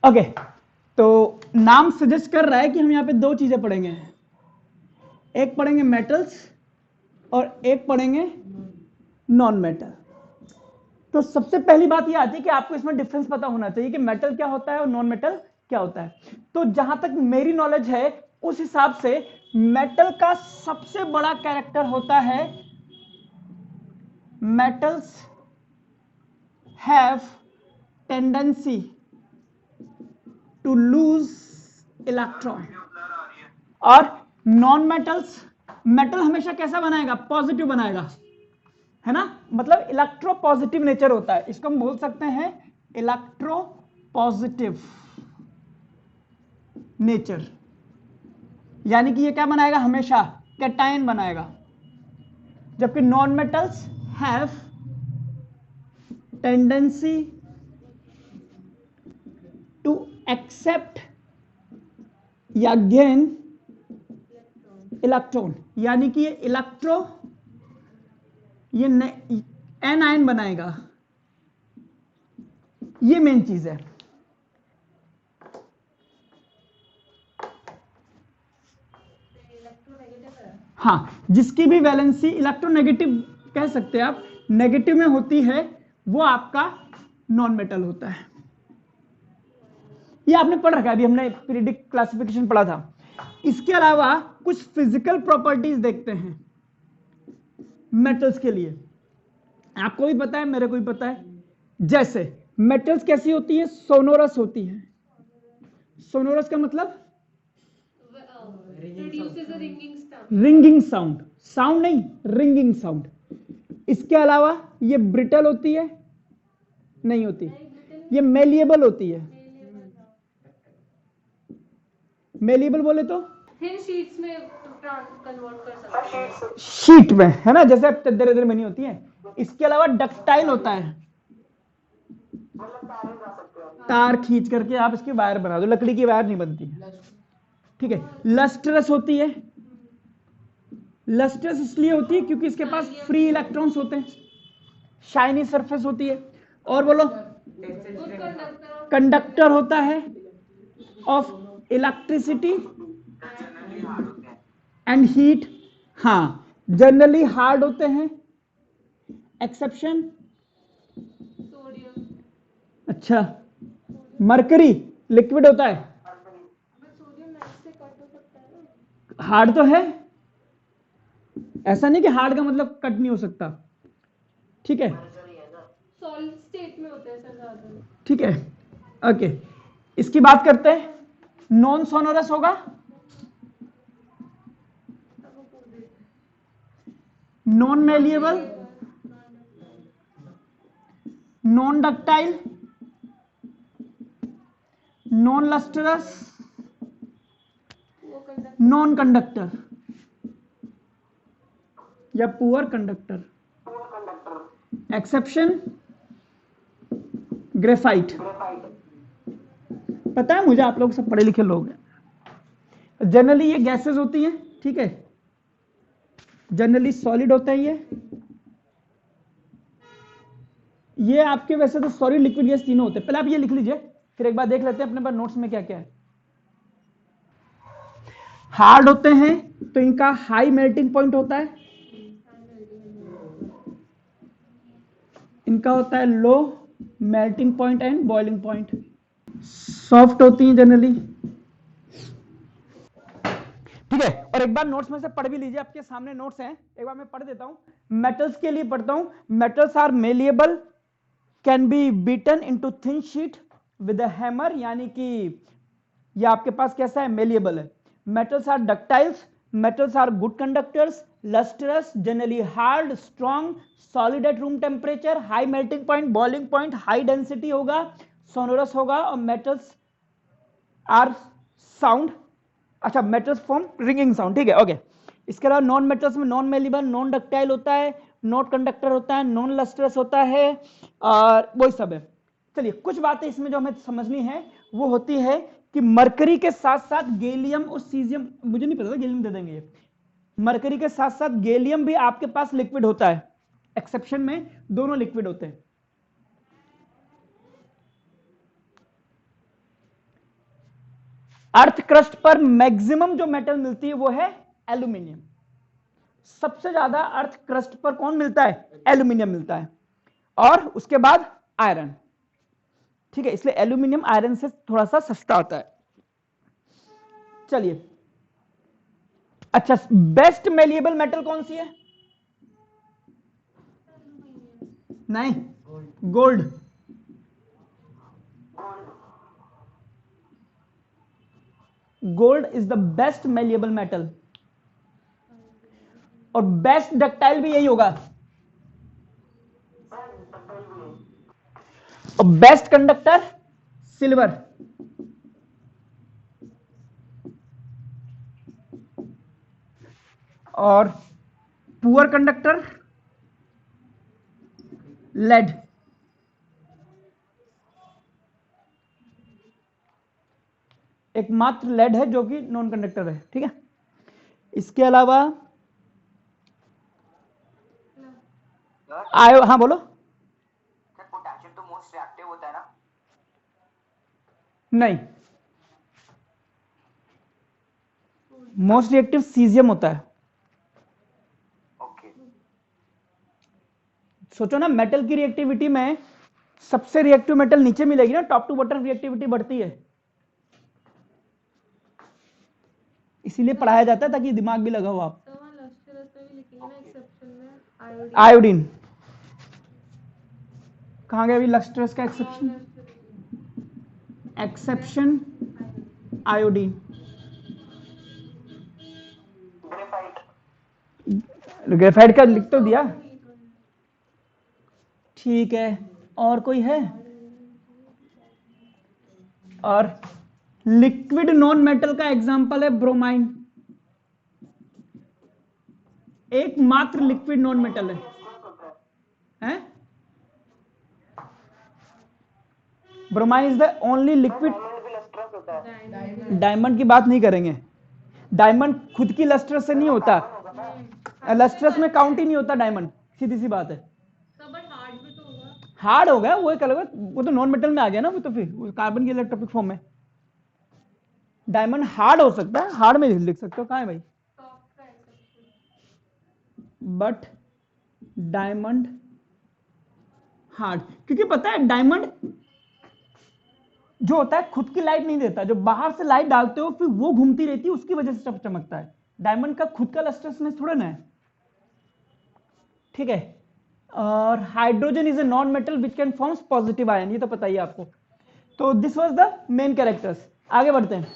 Okay, तो नाम suggest कर रहा है कि हम यहाँ पे दो चीजें पढ़ेंगे, एक पढ़ेंगे मेटल्स और एक पढ़ेंगे नॉन मेटल। तो सबसे पहली बात ये आती है कि आपको इसमें डिफरेंस पता होना चाहिए कि मेटल क्या होता है और नॉन मेटल क्या होता है। तो जहां तक मेरी नॉलेज है उस हिसाब से मेटल का सबसे बड़ा कैरेक्टर होता है metals have tendency to lose electron. और नॉन मेटल्स, मेटल हमेशा कैसा बनाएगा? पॉजिटिव बनाएगा, है ना, मतलब इलेक्ट्रो पॉजिटिव नेचर होता है, इसको हम बोल सकते हैं इलेक्ट्रो पॉजिटिव नेचर। यानी कि ये क्या बनाएगा? हमेशा कैटायन बनाएगा। जबकि non metals have tendency to accept या गेन इलेक्ट्रॉन, यानी कि ये इलेक्ट्रो, ये एनायन बनाएगा। ये मेन चीज है। हाँ, जिसकी भी वैलेंसी इलेक्ट्रोनेगेटिव कह सकते हैं आप, नेगेटिव में होती है, वो आपका नॉन मेटल होता है। ये आपने पढ़ रखा है, अभी हमने पीरियडिक क्लासिफिकेशन पढ़ा था। इसके अलावा कुछ फिजिकल प्रॉपर्टीज देखते हैं मेटल्स के लिए, आपको भी पता है, मेरे को भी पता है। जैसे मेटल्स कैसी होती है? सोनोरस होती है। सोनोरस का मतलब रिंगिंग साउंड, साउंड नहीं, रिंगिंग साउंड। इसके अलावा ये ब्रिटल होती है? नहीं होती। ये मेलिएबल होती है। मेलिएबल बोले तो थिन शीट्स में कन्वर्ट कर सकते हैं, शीट में, है ना, जैसे दरे दरे बनी होती है। इसके अलावा डक्टाइल होता है, तार खींच करके आप इसकी वायर बना दो, लकड़ी की वायर नहीं बनती है, ठीक है। लस्ट्रस होती है। लस्ट्रस इसलिए होती है क्योंकि इसके पास फ्री इलेक्ट्रॉन्स होते हैं। शाइनी सरफेस होती है। और बोलो, कंडक्टर होता है ऑफ इलेक्ट्रिसिटी एंड हीट। हाँ, जनरली हार्ड होते हैं, एक्सेप्शन सोडियम। अच्छा, मरकरी लिक्विड होता है, सोडियम से कट हो सकता है ना, हार्ड तो है, ऐसा नहीं कि हार्ड का मतलब कट नहीं हो सकता, ठीक है, सॉलिड स्टेट में होते हैं सर ज्यादा, ठीक है, ओके। इसकी बात करते हैं, नॉन सोनोरस होगा, non malleable, non ductile, non lustrous, non conductor या पुअर कंडक्टर। Exception graphite. पता है मुझे, आप लोग सब पढ़े लिखे लोग हैं। जनरली ये गैसेस होती हैं, ठीक है, जनरली सॉलिड होता है ये आपके वैसे तो सॉलिड लिक्विड गैस तीनों होते हैं। पहले आप ये लिख लीजिए, फिर एक बार देख लेते हैं अपने पास नोट्स में क्या क्या है। हार्ड होते हैं तो इनका हाई मेल्टिंग पॉइंट होता है, इनका होता है low melting point and boiling point. Soft होती हैं जनरली, ठीक है। और एक बार नोट्स में से पढ़ भी लीजिए, आपके सामने नोट्स हैं, एक बार मैं पढ़ देता हूं। मेटल्स के लिए पढ़ता हूं। Metals are malleable, can be beaten into thin sheet with a hammer, यानी कि ये आपके पास कैसा है? मेलिएबल है। Metals are ductiles, metals are good conductors, lustrous, generally hard, strong, solid at room temperature, high melting point, boiling point, high density होगा, sonorous होगा। और मेटल्स आर साउंड, अच्छा, मेटल्स फॉर्म रिंगिंग साउंड, ठीक है, okay. इसके अलावा non metals में non malleable, non ductile होता है, नॉन कंडक्टर होता है, नॉन लस्टरस होता है, और वही सब है। चलिए, कुछ बातें इसमें जो हमें समझनी है वो होती है कि मरकरी के साथ साथ गैलियम और सीजियम, मुझे नहीं पता था गैलियम दे देंगे ये, मरकरी के साथ साथ गैलियम भी आपके पास लिक्विड होता है। एक्सेप्शन में दोनों लिक्विड होते हैं। अर्थ क्रस्ट पर मैक्सिमम जो मेटल मिलती है वो है एल्यूमिनियम। सबसे ज्यादा अर्थ क्रस्ट पर कौन मिलता है? एल्यूमिनियम मिलता है, और उसके बाद आयरन। ठीक है, इसलिए एल्यूमिनियम आयरन से थोड़ा सा सस्ता होता है। चलिए, अच्छा, बेस्ट मेलिएबल मेटल कौन सी है? नहीं, gold. Gold is the best malleable metal, और बेस्ट डक्टाइल भी यही होगा, और बेस्ट कंडक्टर सिल्वर। और पुअर कंडक्टर लेड। एकमात्र लेड है जो कि नॉन कंडक्टर है। ठीक है, इसके अलावा आयो, हाँ बोलो। पोटेशियम तो मोस्ट रिएक्टिव होता है ना? नहीं, मोस्ट रिएक्टिव सीजियम होता है। ओके। सोचो ना, मेटल की रिएक्टिविटी में सबसे रिएक्टिव मेटल नीचे मिलेगी ना, टॉप टू बॉटम रिएक्टिविटी बढ़ती है, इसीलिए पढ़ाया जाता है ताकि दिमाग भी लगा हो आप। तो वहाँ लस्टरस पे भी लिखेंगे ना, एक्सेप्शन में आयोडीन। आयोडीन कहाँ गया अभी? लस्ट्रस का exception, exception iodine. Graphite. Graphite का लिख तो दिया। ठीक है, और कोई है? और लिक्विड नॉन मेटल का एग्जांपल है ब्रोमाइन। एकमात्र लिक्विड नॉन मेटल है? Bromine is the only liquid. Diamond की बात नहीं करेंगे, डायमंड खुद की लस्ट्रस से नहीं होता, लस्ट्रस में काउंट ही नहीं होता डायमंड, सीधी सी बात है। हार्ड भी तो होगा। हार्ड हो गया वो, एक अलग, वो तो नॉन मेटल में आ गया ना, वो तो फिर कार्बन की इलेक्ट्रोपिक फॉर्म में। डायमंड हार्ड हो सकता है, हार्ड में लिख सकते हो, कहाँ है भाई? बट डायमंड हार्ड, क्योंकि पता है डायमंड जो होता है खुद की लाइट नहीं देता, जो बाहर से लाइट डालते हो फिर वो घूमती रहती है, उसकी वजह से चमकता है। डायमंड का खुद का लस्ट्रसनेस थोड़ा ना है। ठीक है, और hydrogen is a non metal which can forms positive ion, ये तो पता ही है आपको। तो this was the main characters. आगे बढ़ते हैं।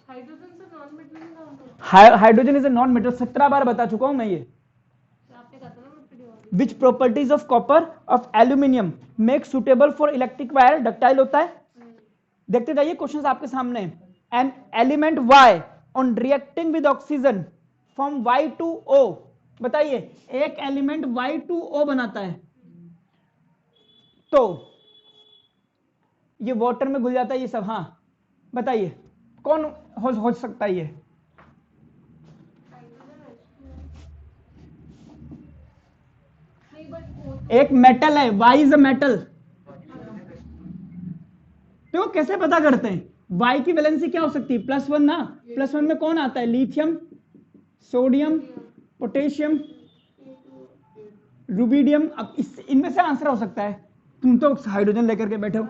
हाइड्रोजन से नॉन मेटल में काउंट होता है। Hydrogen is a non metal, 17 बार बता चुका हूं मैं ये। आपने कहा था ना मैं विच properties of copper of aluminium make suitable for electric wire, ductile होता है। देखते जाइए, क्वेश्चंस आपके सामने। An element Y on reacting with oxygen from Y2O, बताइए एक एलिमेंट Y2O बनाता है तो ये वाटर में घुल जाता है, ये सब। हाँ बताइए कौन हो सकता है ये? एक मेटल है, Y इज अ मेटल। तो कैसे पता करते हैं? Y की वैलेंसी क्या हो सकती है? +1 ना। +1 में कौन आता है? Lithium, sodium, potassium, rubidium. अब इनमें से आंसर हो सकता है। तुम तो हाइड्रोजन लेकर के बैठे हो।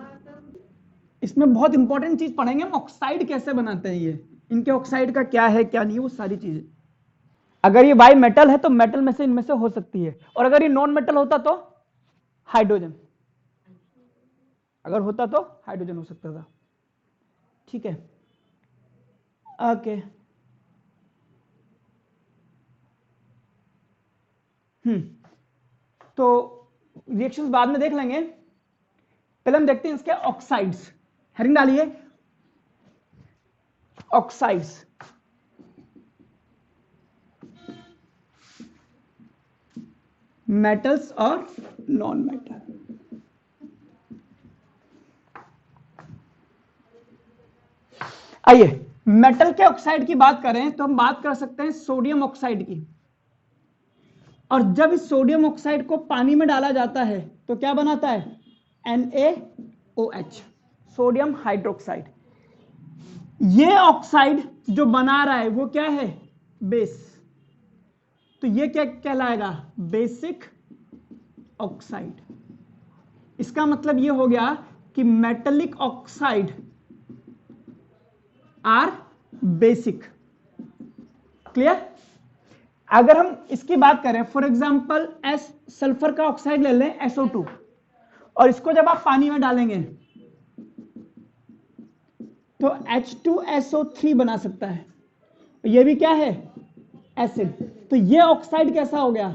इसमें बहुत इंपॉर्टेंट चीज पढ़ेंगे हम, ऑक्साइड कैसे बनाते हैं ये, इनके ऑक्साइड का क्या है क्या नहीं, वो सारी चीजें। अगर ये Y मेटल है तो मेटल में से इनमें से हो सकती है, और अगर ये नॉन मेटल होता तो हाइड्रोजन, अगर होता तो हाइड्रोजन हो सकता था। ठीक है, ओके। तो रिएक्शंस बाद में देख लेंगे, पहले हम देखते हैं इसके ऑक्साइड्स। हेडिंग डालिए, ऑक्साइड्स। मेटल्स और नॉन मेटल। आइए, मेटल के ऑक्साइड की बात करें तो हम बात कर सकते हैं सोडियम ऑक्साइड की। और जब इस सोडियम ऑक्साइड को पानी में डाला जाता है तो क्या बनाता है? NaOH, sodium hydroxide. ये ऑक्साइड जो बना रहा है वो क्या है? बेस। तो ये क्या कहलाएगा? Basic oxide. इसका मतलब ये हो गया कि metallic oxide are basic. Clear? अगर हम इसकी बात करें, फॉर एग्जांपल एस सल्फर का ऑक्साइड ले लें SO2, और इसको जब आप पानी में डालेंगे तो H2SO3 बना सकता है। ये भी क्या है? एसिड। तो ये ऑक्साइड कैसा हो गया?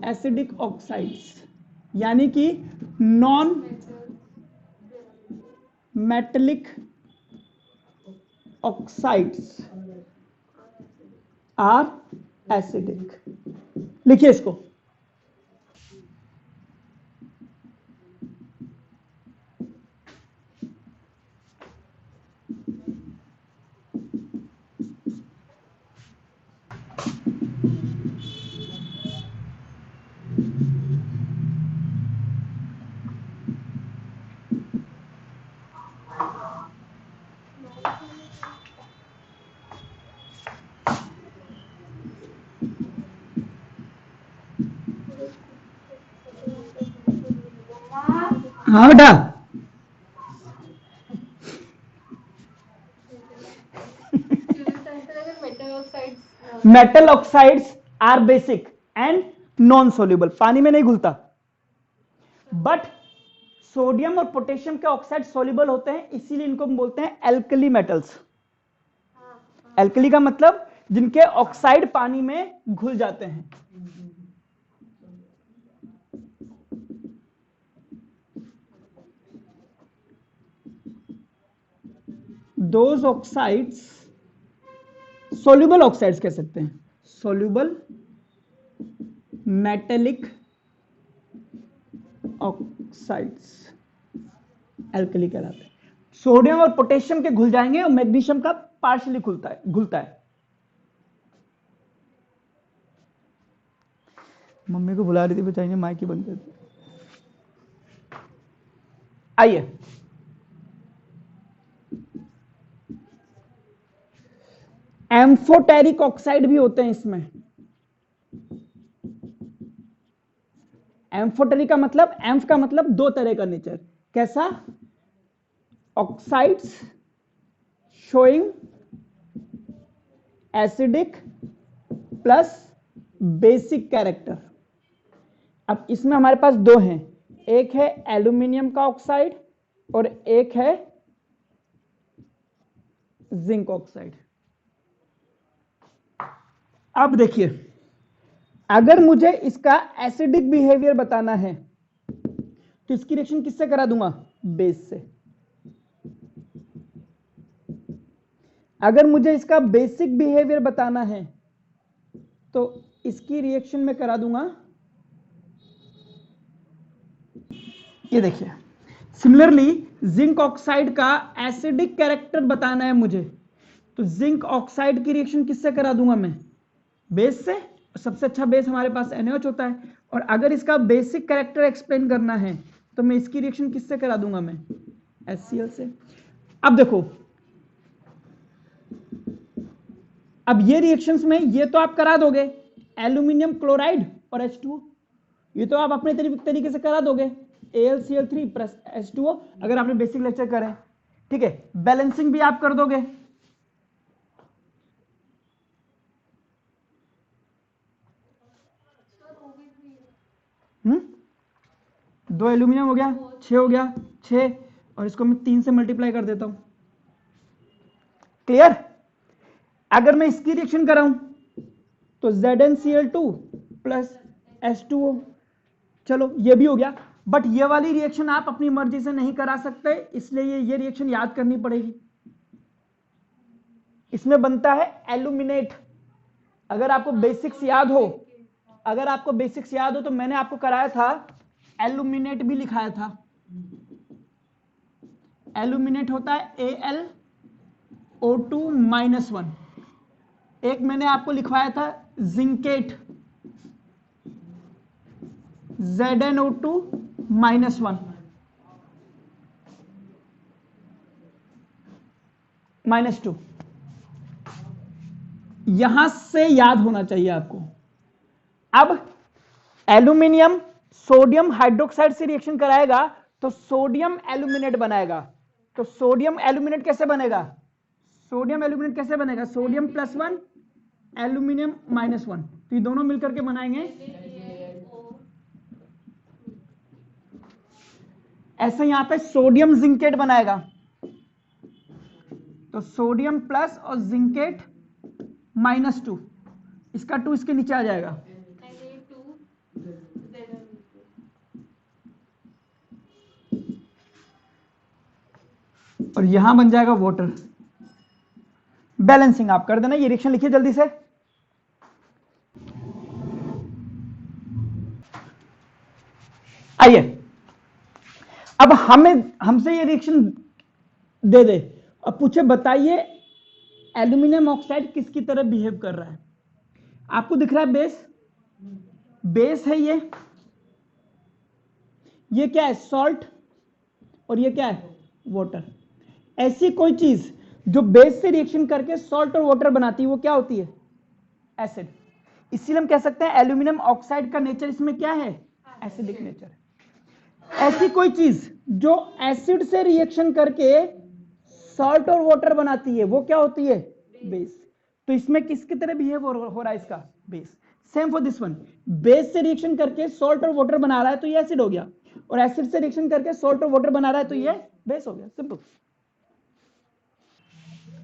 एसिडिक ऑक्साइड्स, यानी कि non metallic oxides are acidic. लिखिए इसको। हाँ बेटा। Metal oxides are basic and non soluble, पानी में नहीं घुलता। बट सोडियम और पोटेशियम के ऑक्साइड सोल्यूबल होते हैं, इसीलिए इनको हम बोलते हैं एल्कली मेटल्स। एल्कली का मतलब जिनके ऑक्साइड पानी में घुल जाते हैं। दोज ऑक्साइड्स, सोल्यूबल ऑक्साइड्स कह सकते हैं, सोल्यूबल मेटेलिक ऑक्साइड्स एल्कली कहलाते हैं। सोडियम और पोटेशियम के घुल जाएंगे और मैग्नीशियम का पार्शियली घुलता है। मम्मी को बुला रही थी बेचारी ने, माइक ही बंद कर दी। आइए एम्फोटेरिक ऑक्साइड भी होते हैं इसमें। एम्फोटेरिक का मतलब, एम्फ का मतलब दो तरह का नेचर। कैसा? Oxides showing acidic plus basic character. अब इसमें हमारे पास दो हैं, एक है एल्यूमिनियम का ऑक्साइड और एक है जिंक ऑक्साइड। अब देखिए, अगर मुझे इसका एसिडिक बिहेवियर बताना है तो इसकी रिएक्शन किससे करा दूंगा? बेस से। अगर मुझे इसका बेसिक बिहेवियर बताना है तो इसकी रिएक्शन में करा दूंगा, ये देखिए। सिमिलरली जिंक ऑक्साइड का एसिडिक कैरेक्टर बताना है मुझे तो जिंक ऑक्साइड की रिएक्शन किससे करा दूंगा मैं? बेस से। सबसे अच्छा बेस हमारे पास NaOH होता है। और अगर इसका बेसिक कैरेक्टर एक्सप्लेन करना है तो मैं इसकी रिएक्शन किससे करा दूंगा मैं? HCl से। अब देखो, अब ये रिएक्शंस में ये तो आप करा दोगे, एल्यूमिनियम क्लोराइड और H2O, ये तो आप अपने तरीके से करा दोगे, AlCl3 प्लस H2O, अगर आपने बेसिक लेक्चर करें। ठीक है, बैलेंसिंग भी आप कर दोगे। दो एल्यूमिनियम हो गया, 6 हो गया, 6, और इसको मैं 3 से मल्टीप्लाई कर देता हूं। क्लियर? अगर मैं इसकी रिएक्शन कराऊं तो ZnCl2 प्लस H2O, चलो ये भी हो गया। बट ये वाली रिएक्शन आप अपनी मर्जी से नहीं करा सकते, इसलिए ये रिएक्शन याद करनी पड़ेगी। इसमें बनता है एल्यूमिनेट। अगर आपको बेसिक्स याद हो, अगर आपको बेसिक्स याद हो तो मैंने आपको कराया था, एल्यूमिनेट भी लिखाया था। एल्यूमिनेट होता है AlO2 -1। एक मैंने आपको लिखवाया था जिंकेट, ZnO2 -1। -2। यहां से याद होना चाहिए आपको। अब एल्यूमिनियम सोडियम हाइड्रोक्साइड से रिएक्शन कराएगा तो सोडियम एल्यूमिनेट बनाएगा। तो सोडियम एल्यूमिनेट कैसे बनेगा? सोडियम एल्यूमिनेट कैसे बनेगा? सोडियम +1 एल्यूमिनियम -1, तो ये दोनों मिलकर के बनाएंगे। ऐसे यहां पे सोडियम जिंकेट बनाएगा, तो सोडियम प्लस और जिंकेट -2, इसका 2 इसके नीचे आ जाएगा। और यहां बन जाएगा वाटर। बैलेंसिंग आप कर देना। ये रिएक्शन लिखिए जल्दी से। आइए, अब हमसे ये रिएक्शन दे दे, अब पूछे बताइए एल्यूमिनियम ऑक्साइड किसकी तरह बिहेव कर रहा है। आपको दिख रहा है बेस है ये क्या है? सॉल्ट, और ये क्या है? वाटर। ऐसी कोई चीज जो बेस से रिएक्शन करके सॉल्ट और वाटर बनाती है वो क्या होती है? एसिड। इसीलिए हम कह सकते हैं एल्यूमिनियम ऑक्साइड का नेचर इसमें क्या है? Acidic nature. ऐसी कोई चीज जो एसिड से रिएक्शन करके सॉल्ट और वाटर बनाती है वो क्या होती है? बेस। तो इसमें किसकी तरह बिहेव हो रहा है इसका? Base. Same for this one, base से रिएक्शन करके सॉल्ट और वाटर बना रहा है तो ये एसिड हो गया, और एसिड से रिएक्शन करके सॉल्ट और वाटर बना रहा है तो ये बेस हो गया। सिंपल।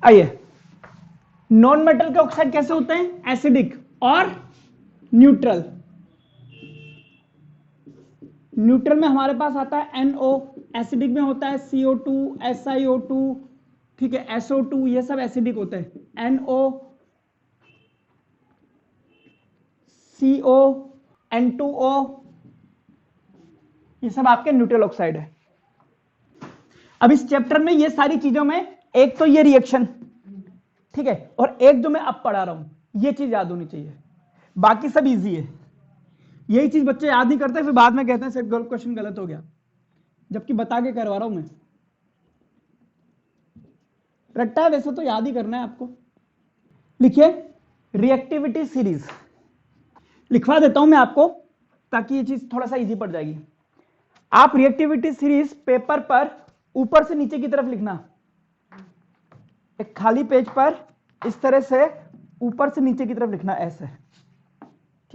आइए, नॉन मेटल के ऑक्साइड कैसे होते हैं? एसिडिक और न्यूट्रल। न्यूट्रल में हमारे पास आता है NO, एसिडिक में होता है CO2, SiO2, ठीक है, SO2, ये सब एसिडिक होते हैं। NO, CO, N2O, ये सब आपके न्यूट्रल ऑक्साइड है। अब इस चैप्टर में ये सारी चीजों में एक तो ये रिएक्शन, ठीक है, और एक जो मैं अब पढ़ा रहा हूं ये चीज याद होनी चाहिए, बाकी सब इजी है। यही चीज बच्चे याद नहीं करते, फिर बाद में कहते हैं सर क्वेश्चन गलत हो गया, जबकि बता के करवा रहा हूं मैं। रट्टा है वैसे तो याद ही करना है आपको। लिखिए रिएक्टिविटी सीरीज, लिखवा देता हूं मैं आपको ताकि ये चीज थोड़ा सा इजी पड़ जाएगी। आप रिएक्टिविटी सीरीज पेपर पर ऊपर से नीचे की तरफ लिखना, एक खाली पेज पर इस तरह से ऊपर से नीचे की तरफ लिखना ऐसे,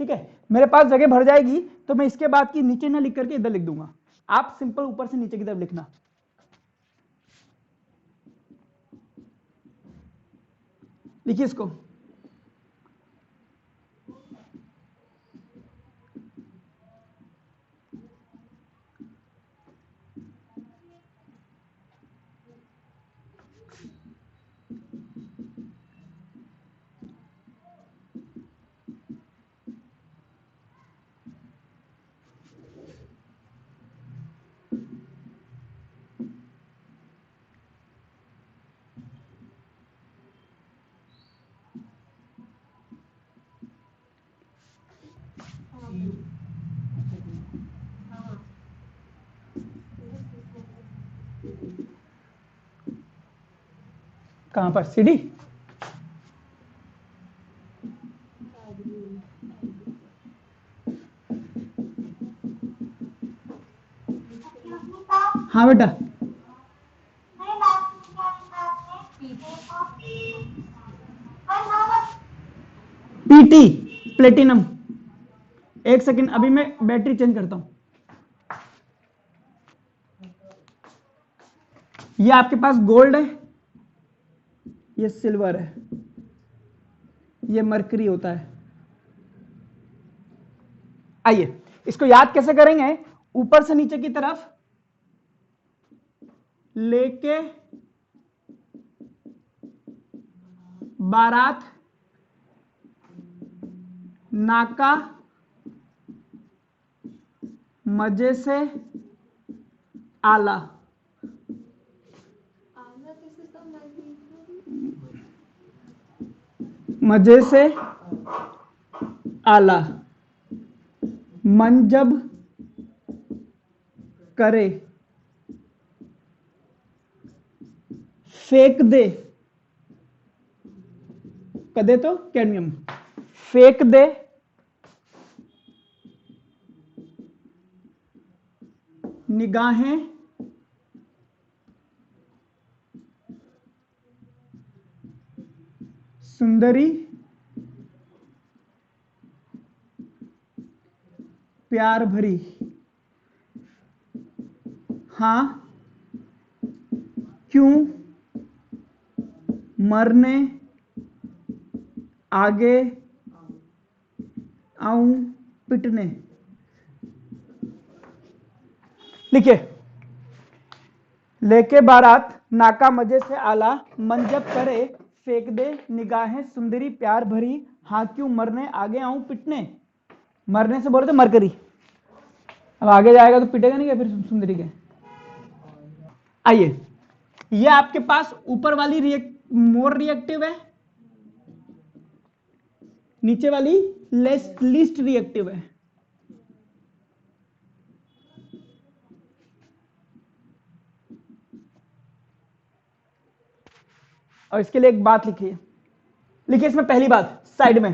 ठीक है। मेरे पास जगह भर जाएगी तो मैं इसके बाद की नीचे ना लिख करके इधर लिख दूंगा, आप सिंपल ऊपर से नीचे की तरफ लिखना। लिखिए इसको। कहां पर? सीडी? हाँ बेटा, पीटी प्लेटिनम। एक सेकंड, अभी मैं बैटरी चेंज करता हूं। ये आपके पास गोल्ड है, ये सिल्वर है, ये मरकरी होता है। आइए इसको याद कैसे करेंगे? ऊपर से नीचे की तरफ लेके बारात, नाका, मजे से आला। मजे से आला, मन जब करे फेंक दे कदे तो कैडमियम, फेंक दे निगाहें सुंदरी प्यार भरी, हाँ क्यों मरने आगे आऊं पिटने। लिखिए, लेके बारात नाका मजे से आला, मन जब करे फेंक दे निगाहें सुंदरी प्यार भरी, हाँ क्यों मरने आगे आऊं पिटने। मरने से बोले तो मरकरी, अब आगे जाएगा तो पिटेगा नहीं क्या फिर सुंदरी के। आइए, ये आपके पास ऊपर वाली मोर रिएक्टिव है, नीचे वाली लीस्ट रिएक्टिव है। और इसके लिए एक बात लिखिए, लिखिए इसमें पहली बात साइड में,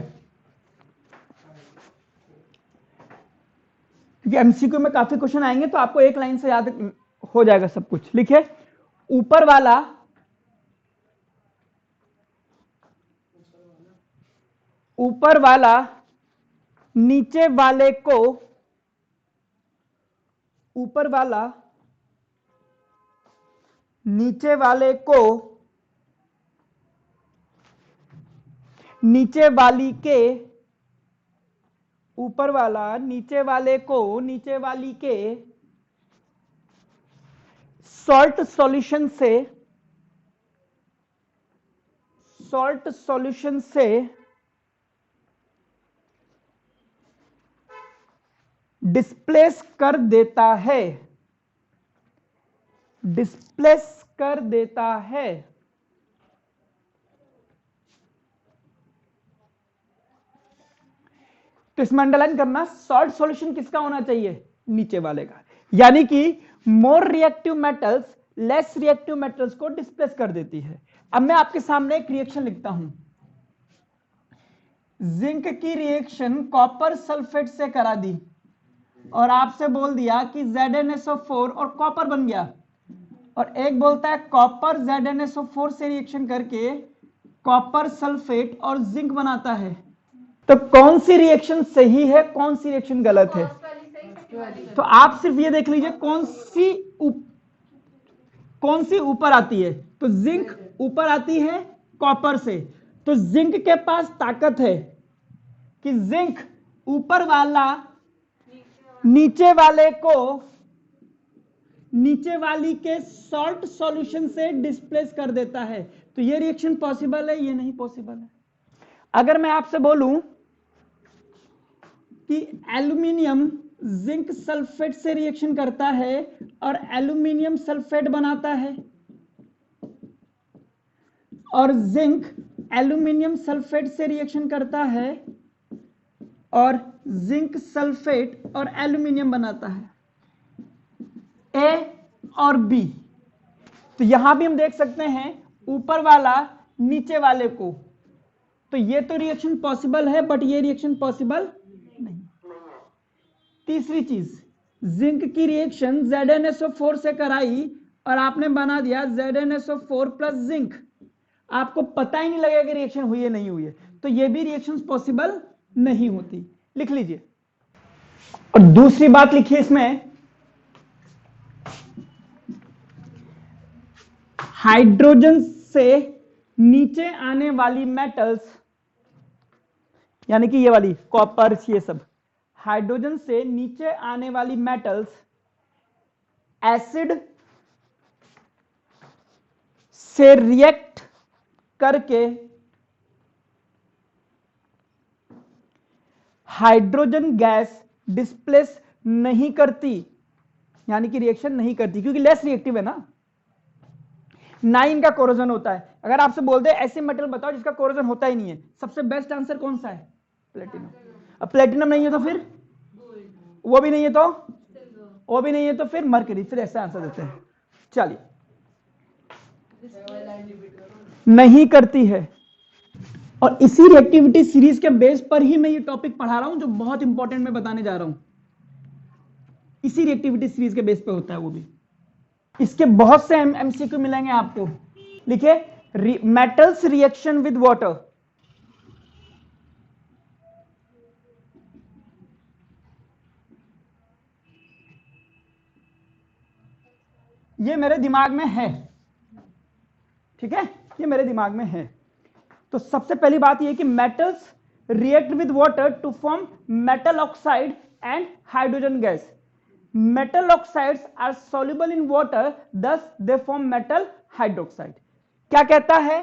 क्योंकि एमसीक्यू में काफी क्वेश्चन आएंगे तो आपको एक लाइन से याद हो जाएगा सब कुछ। लिखिए, ऊपर वाला नीचे वाले को, ऊपर वाला नीचे वाले को नीचे वाली के, ऊपर वाला नीचे वाले को नीचे वाली के सॉल्ट सॉल्यूशन से डिस्प्लेस कर देता है, डिस्प्लेस कर देता है। तो इसमें अंडरलाइन करना, सॉल्ट सॉल्यूशन किसका होना चाहिए, नीचे वाले का, यानी कि more reactive metals less reactive metals को डिस्प्लेस कर देती है। अब मैं आपके सामने एक रिएक्शन लिखता हूं, जिंक की रिएक्शन कॉपर सल्फेट से करा दी और आपसे बोल दिया कि ZnSO4 और कॉपर बन गया, और एक बोलता है कॉपर ZnSO4 से रिएक्शन करके कॉपर सल्फेट और जिंक बनाता है। तो कौन सी रिएक्शन सही है, कौन सी रिएक्शन गलत है? तो आप सिर्फ ये देख लीजिए कौन सी ऊपर आती है। तो जिंक ऊपर आती है कॉपर से, तो जिंक के पास ताकत है कि जिंक ऊपर वाला नीचे वाले को नीचे वाली के सॉल्ट सॉल्यूशन से डिस्प्लेस कर देता है। तो ये रिएक्शन पॉसिबल है, ये नहीं पॉसिबल है। अगर मैं आपसे बोलूं कि एल्यूमिनियम जिंक सल्फेट से रिएक्शन करता है और एल्यूमिनियम सल्फेट बनाता है, और जिंक एल्यूमिनियम सल्फेट से रिएक्शन करता है और जिंक सल्फेट और एल्यूमिनियम बनाता है, ए और बी। तो यहां भी हम देख सकते हैं ऊपर वाला नीचे वाले को, तो ये तो रिएक्शन पॉसिबल है, बट ये रिएक्शन पॉसिबल नहीं। तीसरी चीज, जिंक की रिएक्शन ZnSO4 से कराई और आपने बना दिया ZnSO4 प्लस जिंक, आपको पता ही नहीं लगेगा कि रिएक्शन हुई है नहीं हुई है, तो ये भी रिएक्शन पॉसिबल नहीं होती। लिख लीजिए। और दूसरी बात लिखिए इसमें, हाइड्रोजन से नीचे आने वाली मेटल्स, यानी कि ये वाली कॉपर, ये सब हाइड्रोजन से नीचे आने वाली मेटल्स एसिड से रिएक्ट करके हाइड्रोजन गैस डिस्प्लेस नहीं करती, यानी कि रिएक्शन नहीं करती, क्योंकि लेस रिएक्टिव है ना ही इनका कोरोजन होता है। अगर आपसे बोल दे ऐसे मेटल बताओ जिसका कोरोजन होता ही नहीं है, सबसे बेस्ट आंसर कौन सा है? प्लेटिनम। अब प्लेटिनम नहीं है तो फिर वो भी नहीं है, तो वो भी नहीं है, तो फिर मरकरी। फिर ऐसा आंसर देते हैं। चलिए, नहीं करती है, और इसी रिएक्टिविटी सीरीज के बेस पर ही मैं ये टॉपिक पढ़ा रहा हूं जो बहुत इंपॉर्टेंट मैं बताने जा रहा हूं। इसी रिएक्टिविटी सीरीज के बेस पे होता है वो भी। इसके बहुत से एमसीक्यू मिलेंगे आपको। लिखिए मेटल्स रिएक्शन विद वाटर। ये मेरे दिमाग में है, ठीक है, ये मेरे दिमाग में है। तो सबसे पहली बात ये कि metals react with water to form metal oxide and hydrogen gas. Metal oxides are soluble in water, thus they form metal hydroxide। क्या कहता है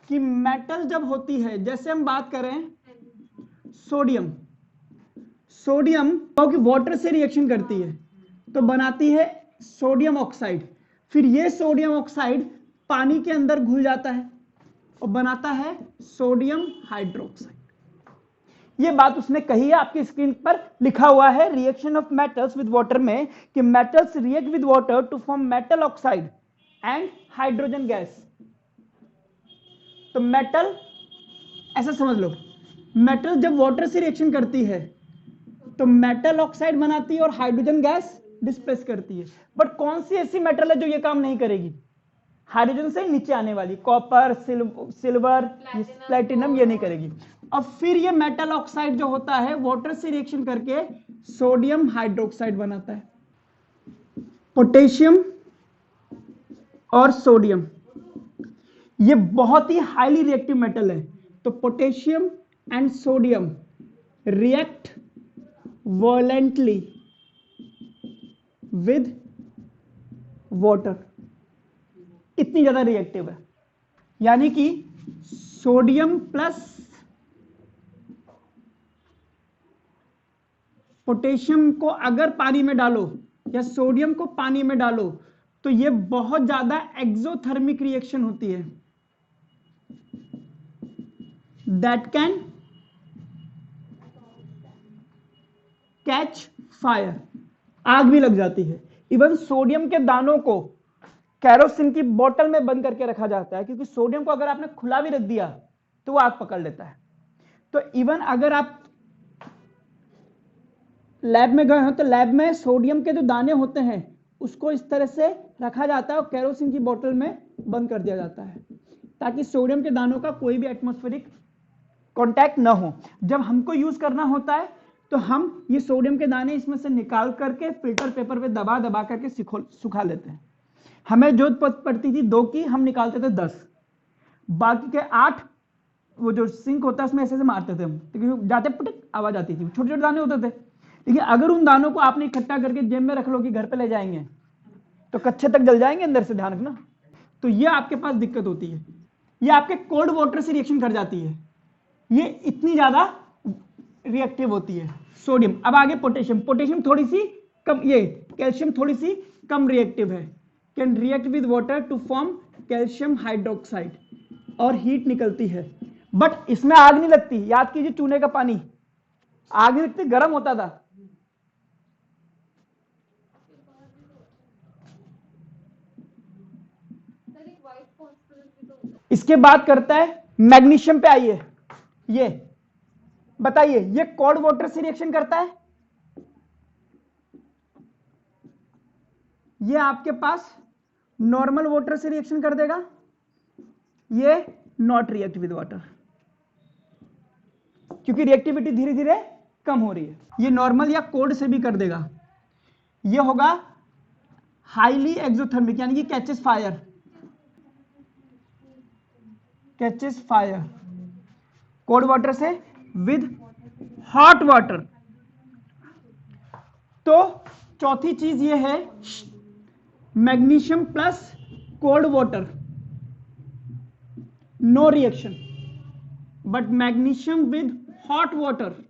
कि मेटल जब होती है, जैसे हम बात करें सोडियम, सोडियम क्योंकि वाटर से रिएक्शन करती है तो बनाती है सोडियम ऑक्साइड। फिर ये सोडियम ऑक्साइड पानी के अंदर घुल जाता है और बनाता है सोडियम हाइड्रोक्साइड। ये बात उसने कही है, आपकी स्क्रीन पर लिखा हुआ है reaction of metals with water में कि metals react with water to form metal oxide and hydrogen gas. तो मेटल ऐसा समझ लो, मेटल जब वाटर से रिएक्शन करती है तो मेटल ऑक्साइड बनाती है और हाइड्रोजन गैस डिस्प्लेस करती है। बट कौन सी ऐसी मेटल है जो ये काम नहीं करेगी? हाइड्रोजन से नीचे आने वाली, कॉपर, सिल्वर, प्लेटिनम, ये नहीं करेगी। और फिर ये मेटल ऑक्साइड जो होता है वाटर से रिएक्शन करके सोडियम हाइड्रोक्साइड बनाता है। पोटेशियम और सोडियम ये बहुत ही हाईली रिएक्टिव मेटल है। तो potassium and sodium react violently with water. इतनी ज्यादा रिएक्टिव है, यानी कि सोडियम प्लस पोटेशियम को अगर पानी में डालो या सोडियम को पानी में डालो तो ये बहुत ज्यादा एक्सोथर्मिक रिएक्शन होती है, दैट कैन कैच फायर। आग भी लग जाती है। इवन सोडियम के दानों को कैरोसिन की बोतल में बंद करके रखा जाता है, क्योंकि सोडियम को अगर आपने खुला भी रख दिया तो वो आग पकड़ लेता है। तो इवन अगर आप लैब में गए हो तो लैब में सोडियम के जो दाने होते हैं उसको इस तरह से रखा जाता है और कैरोसिन की बोतल में बंद कर दिया जाता है ताकि सोडियम के दानों का कोई भी एटमॉस्फेरिक कांटेक्ट ना हो। जब हमको यूज करना होता है तो हम ये सोडियम के दाने इसमें से निकाल करके फिल्टर पेपर पे दबा दबा करके सुखा लेते हैं। हमें जो पड़ती थी 2 की, हम निकालते थे 10, बाकी के 8 वो जो सिंक होता है उसमें ऐसे मारते थे हम, क्योंकि जाते पटक आवाज आती थी। छोटे छोटे दाने होते थे, लेकिन अगर उन दानों को आपने इकट्ठा करके जेब में रख लो कि घर पे ले जाएंगे तो कच्चे तक जल जाएंगे अंदर से, ध्यान रखना। तो ये आपके पास दिक्कत होती है। ये आपके कोल्ड वाटर से रिएक्शन कर जाती है, ये इतनी ज्यादा रिएक्टिव होती है सोडियम। अब आगे पोटेशियम। पोटेशियम थोड़ी सी कम, ये कैल्शियम थोड़ी सी कम रिएक्टिव है, can react with water to form calcium hydroxide और हीट निकलती है। बट इसमें आग नहीं लगती। याद कीजिए चूने का पानी आग नहीं लगती, गर्म होता था। इसके बाद करता है मैग्नीशियम पे। आइए, ये बताइए, ये कोल्ड वाटर से रिएक्शन करता है, ये आपके पास नॉर्मल वाटर से रिएक्शन कर देगा, ये नॉट रिएक्ट विद वाटर, क्योंकि रिएक्टिविटी धीरे धीरे कम हो रही है। ये नॉर्मल या कोल्ड से भी कर देगा। ये होगा हाईली एक्सोथर्मिक, यानी कि catches fire, catches fire cold water से विद हॉट वाटर। तो चौथी चीज ये है magnesium plus cold water, no reaction. But magnesium with hot water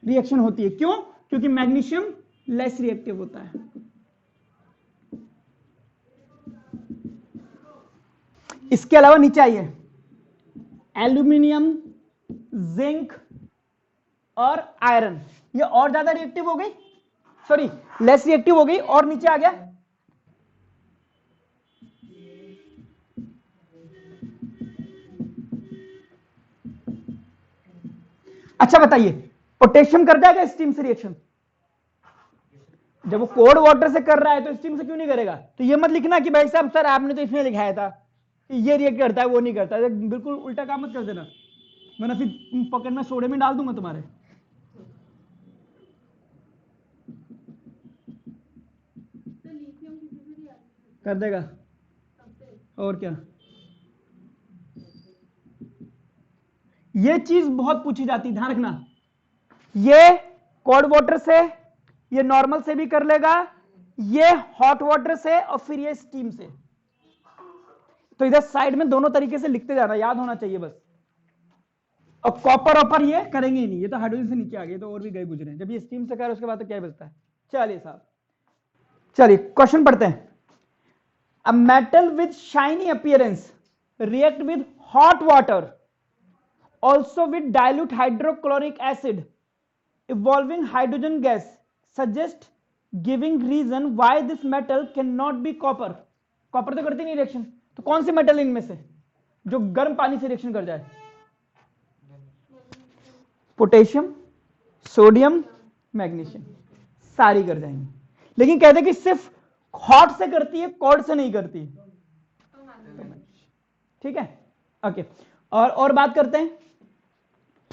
reaction होती है। क्यों? क्योंकि मैग्नीशियम लेस रिएक्टिव होता है। इसके अलावा नीचे आइए, एल्यूमिनियम, जिंक और आयरन, ये और ज्यादा रिएक्टिव हो गई, सॉरी लेस रिएक्टिव हो गई। और नीचे आ गया अच्छा बताइए, पोटेशियम कर जाएगा स्टीम से रिएक्शन? जब वो कोल्ड वाटर से कर रहा है तो स्टीम से क्यों नहीं करेगा? तो ये मत लिखना कि भाई साहब सर आपने तो इसमें लिखाया था कि ये रिएक्ट करता है वो नहीं करता है, बिल्कुल उल्टा काम मत कर देना, वरना फिर पॉकेट में सोडे में डाल दूंगा तुम्हारे। कर देगा और क्या। ये चीज बहुत पूछी जाती है, ध्यान रखना। ये कोल्ड वाटर से, ये नॉर्मल से भी कर लेगा, ये हॉट वाटर से, और फिर ये स्टीम से। तो इधर साइड में दोनों तरीके से लिखते जाना, याद होना चाहिए बस। और कॉपर ऑपर ये करेंगे ही नहीं, ये तो हाइड्रोजन से नीचे आ गए, तो और भी गए गुजरे। जब ये स्टीम से करे उसके बाद तो क्या बचता है। चलिए साहब, चलिए क्वेश्चन पढ़ते हैं। A metal with shiny appearance react with hot water, also with dilute hydrochloric acid, evolving hydrogen gas, suggest giving reason why this metal cannot be copper. Copper तो करती नहीं रिएक्शन, तो कौन सी मेटल इनमें से जो गर्म पानी से रिएक्शन कर जाए? पोटेशियम, सोडियम, मैग्नीशियम, सारी कर जाएंगे। लेकिन कहते हैं कि सिर्फ हॉट से करती है, कोल्ड से नहीं करती। ठीक है, ओके। और बात करते हैं,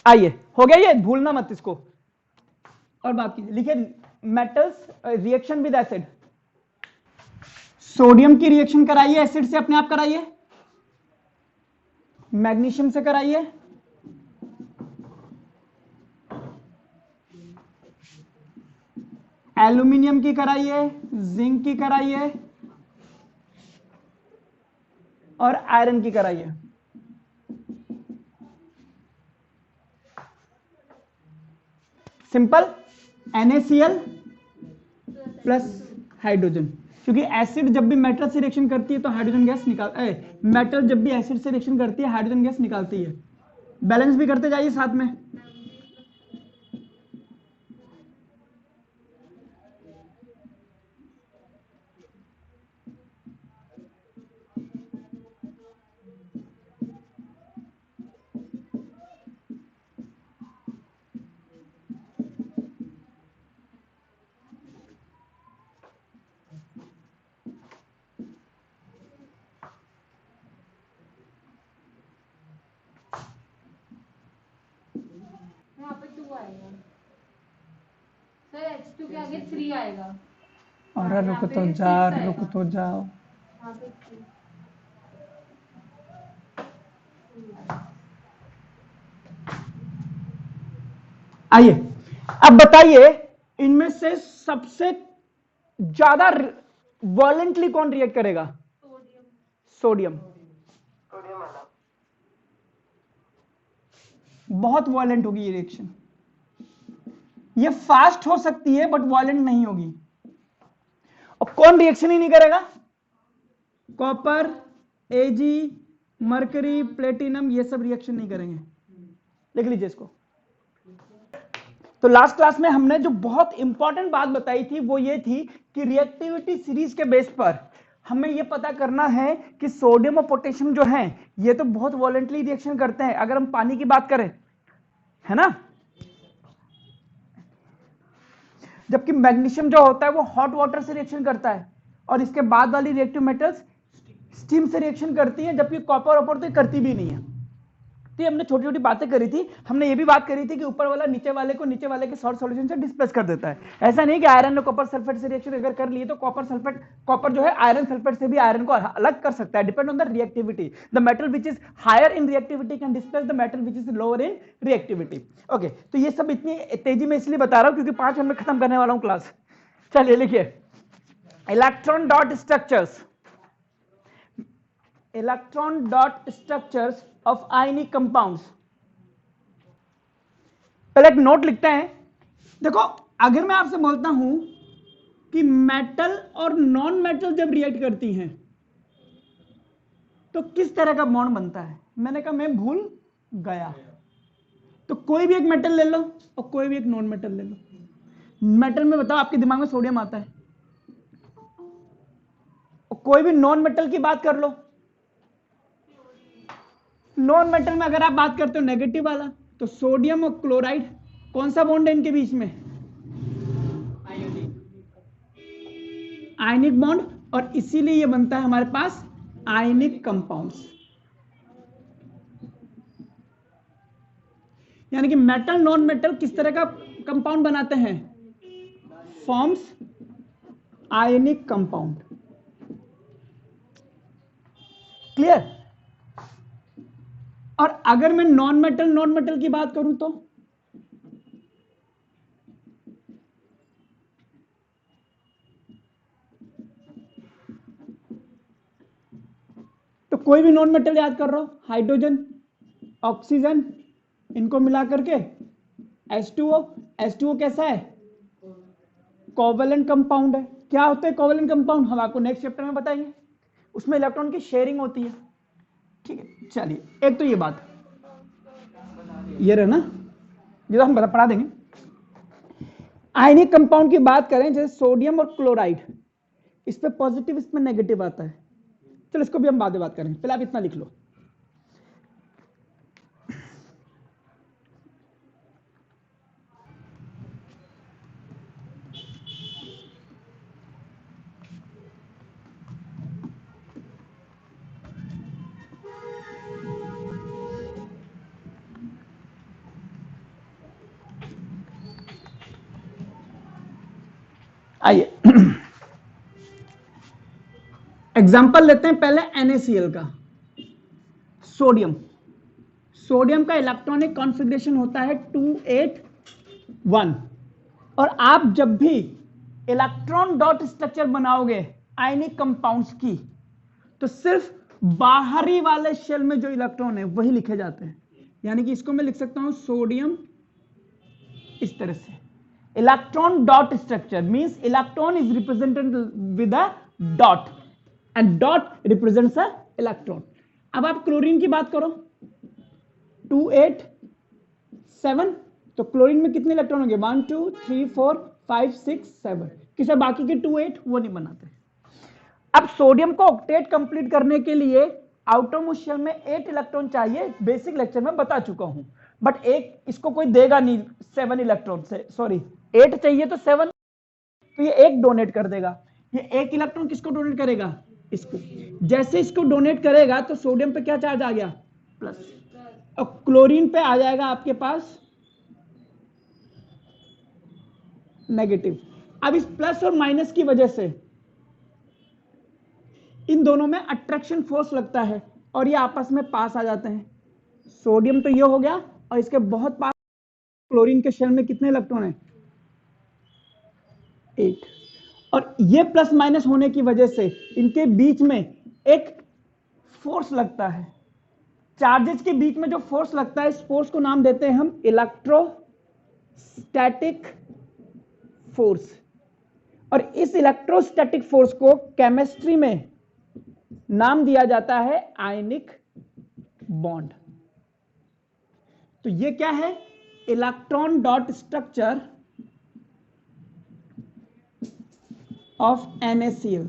आइए, हो गया ये, भूलना मत इसको। और बात कीजिए, लिखिए metals reaction with acid. Sodium की रिएक्शन कराइए एसिड से, अपने आप कराइए। मैग्नीशियम से कराइए, एल्यूमिनियम की कराइए, जिंक की कराइए, और आयरन की कराइए। सिंपल, NaCl प्लस हाइड्रोजन, क्योंकि एसिड जब भी मेटल से रिएक्शन करती है तो हाइड्रोजन गैस मेटल जब भी एसिड से रिएक्शन करती है हाइड्रोजन गैस निकालती है। बैलेंस भी करते जाइए साथ में। यहाँ पे 2 आएगा सर, H2 के आगे 3 आएगा। और यहाँ रुक पे तो 6 जा, आएगा। रुक तो जाओ। यहाँ पे 3। आइए, अब बताइए इनमें से सबसे ज्यादा वॉलेंटली कौन रिएक्ट करेगा? सोडियम। सोडियम वाला। बहुत वॉलेंट होगी ये रिएक्शन। ये फास्ट हो सकती है बट वॉलेंट नहीं होगी। और कौन रिएक्शन ही नहीं करेगा? कॉपर, Ag, मरकरी, प्लेटिनम, ये सब रिएक्शन नहीं करेंगे। लिख लीजिए इसको। तो लास्ट क्लास में हमने जो बहुत इंपॉर्टेंट बात बताई थी वो ये थी कि रिएक्टिविटी सीरीज के बेस पर हमें ये पता करना है कि सोडियम और पोटेशियम जो हैं ये तो बहुत वॉलेंटली रिएक्शन करते हैं अगर हम पानी की बात करें, है ना। जबकि मैग्नीशियम जो होता है वो हॉट वाटर से रिएक्शन करता है और इसके बाद वाली रिएक्टिव मेटल्स स्टीम से रिएक्शन करती हैं, जबकि कॉपर ऑपर तो करती भी नहीं है। तो हमने छोटी छोटी बातें करी थी। हमने ये भी बात करी थी कि ऊपर वाला नीचे वाले को नीचे वाले के सॉल्ट सॉल्यूशन से डिस्प्लेस कर देता है। ऐसा नहीं कि आयरन ने कॉपर सल्फेट से रिएक्शन अगर कर लिए तो कॉपर जो है आयरन सल्फेट से भी आयरन को अलग कर सकता है, depend on the reactivity. The metal which is higher in reactivity can displace the metal which is lower in reactivity. Okay, तो ये सब इतनी तेजी में इसलिए बता रहा हूं क्योंकि 5 मिनट में खत्म करने वाला हूं क्लास। चलिए लिखिए, electron dot structures, electron dot structures of ionic compounds. पहले एक नोट लिखते हैं। देखो, अगर मैं आपसे बोलता हूं कि मेटल और नॉन मेटल जब रिएक्ट करती हैं तो किस तरह का बॉन्ड बनता है, मैंने कहा मैं भूल गया। तो कोई भी एक मेटल ले लो और कोई भी एक नॉन मेटल ले लो। मेटल में बताओ आपके दिमाग में सोडियम आता है, और कोई भी नॉन मेटल की बात कर लो। नॉन मेटल में अगर आप बात करते हो नेगेटिव वाला, तो सोडियम और क्लोराइड, कौन सा बॉन्ड है इनके बीच में? आयनिक बॉन्ड, और इसीलिए ये बनता है हमारे पास आयनिक कंपाउंड्स। यानी कि मेटल नॉन मेटल किस तरह का कंपाउंड बनाते हैं? Forms ionic compound. क्लियर? और अगर मैं नॉन मेटल की बात करूं तो कोई भी नॉन मेटल याद कर रहा हो, हाइड्रोजन, ऑक्सीजन, इनको मिला करके H2O। H2O कैसा है? कोवेलेंट कंपाउंड है। क्या होता है कोवेलेंट कंपाउंड? हम आपको नेक्स्ट चैप्टर में बताएंगे। उसमें इलेक्ट्रॉन की शेयरिंग होती है। ठीक है, चलिए, एक तो ये बात, ये रहा ना, ये तो हम पढ़ा देंगे। आयनिक कंपाउंड की बात करें, जैसे सोडियम और क्लोराइड, इस पे पॉजिटिव, इस पे नेगेटिव आता है। चलो इसको भी हम बाद में बात करेंगे, पहले आप इतना लिख लो। आइए एग्जाम्पल लेते हैं पहले NaCl का। सोडियम का इलेक्ट्रॉनिक कॉन्फ़िगरेशन होता है 281, और आप जब भी इलेक्ट्रॉन डॉट स्ट्रक्चर बनाओगे आयनिक कंपाउंड्स की, तो सिर्फ बाहरी वाले शेल में जो इलेक्ट्रॉन है वही लिखे जाते हैं। यानी कि इसको मैं लिख सकता हूं सोडियम इस तरह से, electron dot structure means electron is represented with a dot and dot represents a electron. अब आप क्लोरीन की बात करो, 287, तो क्लोरीन में कितने इलेक्ट्रॉन होंगे? 1 2 3 4 5 6 7। किसे बाकी के 28 वो नहीं बनाते। अब सोडियम को ऑक्टेट कंप्लीट करने के लिए आउटरमोस्ट शेल में 8 इलेक्ट्रॉन चाहिए, बेसिक लेक्चर में बता चुका हूं, बट एक इसको कोई देगा नहीं 7 इलेक्ट्रॉन से, सॉरी 8 चाहिए तो 7, तो ये एक डोनेट कर देगा। ये एक इलेक्ट्रॉन किसको डोनेट करेगा? इसको। जैसे इसको डोनेट करेगा तो सोडियम पे क्या चार्ज आ गया? प्लस, और क्लोरीन पे आ जाएगा आपके पास नेगेटिव। अब इस प्लस और माइनस की वजह से इन दोनों में अट्रैक्शन फोर्स लगता है और ये आपस में पास आ जाते हैं। सोडियम तो ये हो गया, और इसके बहुत पास क्लोरीन के शेल में कितने इलेक्ट्रॉन हैं? 8। और ये प्लस माइनस होने की वजह से इनके बीच में एक फोर्स लगता है। चार्जेस के बीच में जो फोर्स लगता है, इस फोर्स को नाम देते हैं हम इलेक्ट्रोस्टैटिक फोर्स। और इस इलेक्ट्रोस्टैटिक फोर्स को केमिस्ट्री में नाम दिया जाता है आयनिक बॉन्ड। तो ये क्या है? Electron dot structure of NaCl।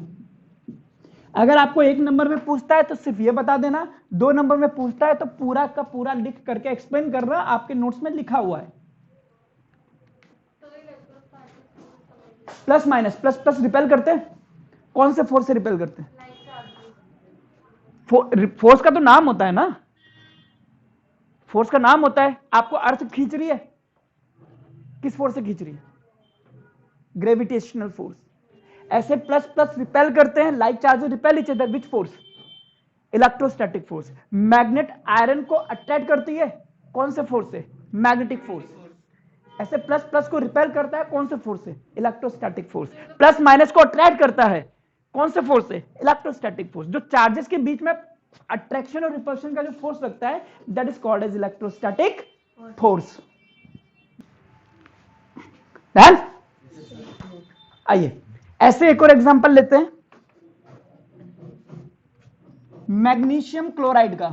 अगर आपको 1 नंबर में पूछता है तो सिर्फ ये बता देना, 2 नंबर में पूछता है तो पूरा का पूरा लिख करके एक्सप्लेन कर रहा, आपके नोट्स में लिखा हुआ है। Plus minus, plus plus repel करते हैं, कौन से फोर्स से रिपेल करते हैं? फोर्स का तो नाम होता है ना, फोर्स का नाम होता है। आपको अर्थ खींच रही है, किस फोर्स से खींच रही है? Gravitational force. ऐसे प्लस प्लस रिपेल करते हैं, like charges repel each other, which force? Electrostatic force. Magnet iron को अट्रैक्ट करती है, कौन से फोर्स से? Magnetic force. ऐसे प्लस प्लस को रिपेल करता है, कौन से फोर्स से? Electrostatic force. प्लस माइनस को अट्रैक्ट करता है, कौन से फोर्स से? Electrostatic force. जो चार्जेस के बीच में अट्रैक्शन और रिपल्शन का जो फोर्स लगता है, that is called as electrostatic force. आइए ऐसे एक और एग्जांपल लेते हैं, मैग्नीशियम क्लोराइड का।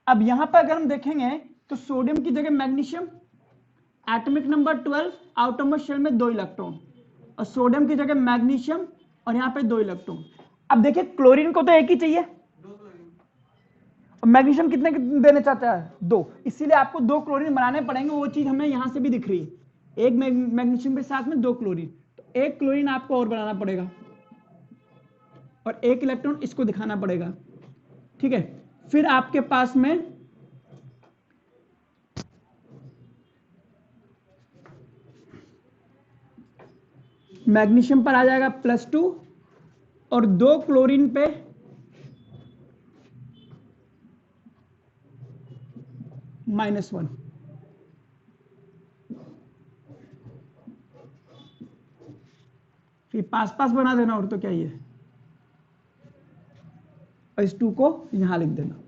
अब यहां पर अगर हम देखेंगे तो सोडियम की जगह magnesium, atomic number 12, outermost shell में 2 इलेक्ट्रॉन, और सोडियम की जगह मैग्नीशियम और यहां पे 2 इलेक्ट्रॉन। अब देखिए क्लोरीन को तो एक ही चाहिए, और मैग्नीशियम कितने देने चाहता है? 2, इसीलिए आपको 2 क्लोरीन बनाने पड़ेंगे। वो चीज हमें यहां से भी दिख रही है, एक मैग्नीशियम के साथ में 2 क्लोरीन, तो 1 क्लोरीन आपको और बनाना पड़ेगा और 1 इलेक्ट्रॉन इसको दिखाना पड़ेगा, ठीक है। फिर आपके पास में मैग्नीशियम पर आ जाएगा +2 और 2 क्लोरीन पे -1। फिर पास बना देना, और तो क्या ही है, और इस 2 को यहां लिख देना।